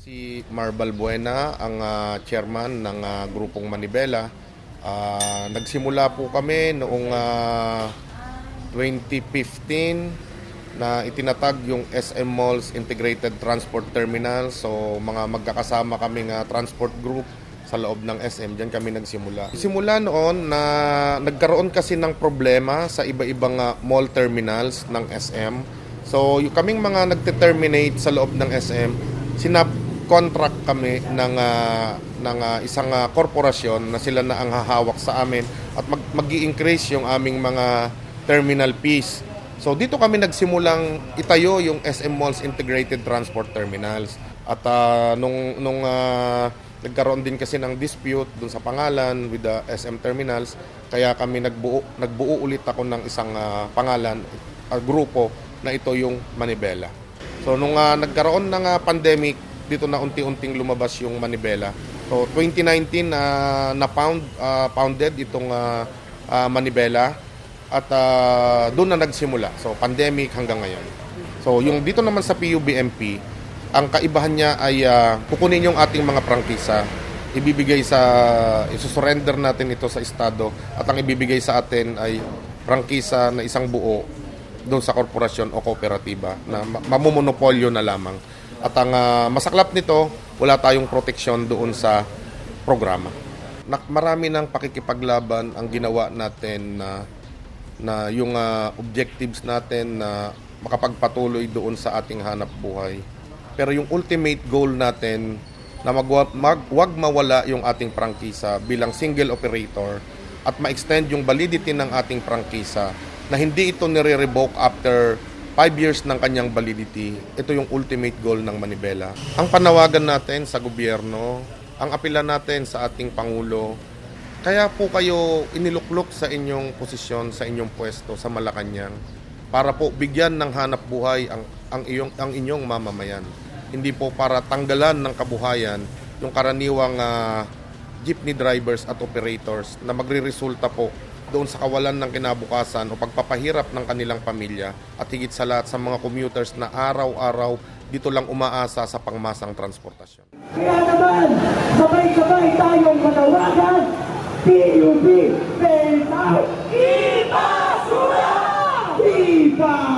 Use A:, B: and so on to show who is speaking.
A: Si Marbal Buena, ang chairman ng grupong Manibela. Nagsimula po kami noong 2015 na itinatag yung SM Malls Integrated Transport Terminal. So mga magkakasama kaming transport group sa loob ng SM, diyan kami nagsimula. Simula noon na nagkaroon kasi ng problema sa iba-ibang mall terminals ng SM. So yung kaming mga nagte-terminate sa loob ng SM, contract kami ng isang korporasyon na sila na ang hahawak sa amin at mag-i-increase yung aming mga terminal fees. So dito kami nagsimulang itayo yung SM Malls Integrated Transport Terminals. At nung nagkaroon din kasi ng dispute dun sa pangalan with the SM Terminals, kaya kami nagbuo ulit ako ng isang pangalan, grupo na ito yung Manibela. So nung nagkaroon ng pandemic, dito na unti-unting lumabas yung Manibela. So 2019 founded itong Manibela at doon na nagsimula. So pandemic hanggang ngayon. So yung dito naman sa PUBMP, ang kaibahan niya ay kukunin yung ating mga prangkisa, isusurrender natin ito sa estado at ang ibibigay sa atin ay prangkisa na isang buo doon sa korporasyon o kooperatiba na mamumonopolyo na lamang. At ang masaklap nito, wala tayong proteksyon doon sa programa. Marami ng pakikipaglaban ang ginawa natin na yung objectives natin na makapagpatuloy doon sa ating hanap buhay. Pero yung ultimate goal natin na wag mawala yung ating prangkisa bilang single operator at ma-extend yung validity ng ating prangkisa na hindi ito nire-revoke after 5 years ng kanyang validity. Ito yung ultimate goal ng Manibela. Ang panawagan natin sa gobyerno, ang apela natin sa ating Pangulo, kaya po kayo iniluklok sa inyong posisyon, sa inyong pwesto sa Malacanang para po bigyan ng hanap buhay ang inyong mamamayan. Hindi po para tanggalan ng kabuhayan yung karaniwang jeepney drivers at operators na magre-resulta po doon sa kawalan ng kinabukasan o pagpapahirap ng kanilang pamilya at higit sa lahat sa mga commuters na araw-araw dito lang umaasa sa pangmasang transportasyon.
B: Kaya naman, sabay-sabay tayong manawagan, PUB, Fail Out! Viva Sura! Viva!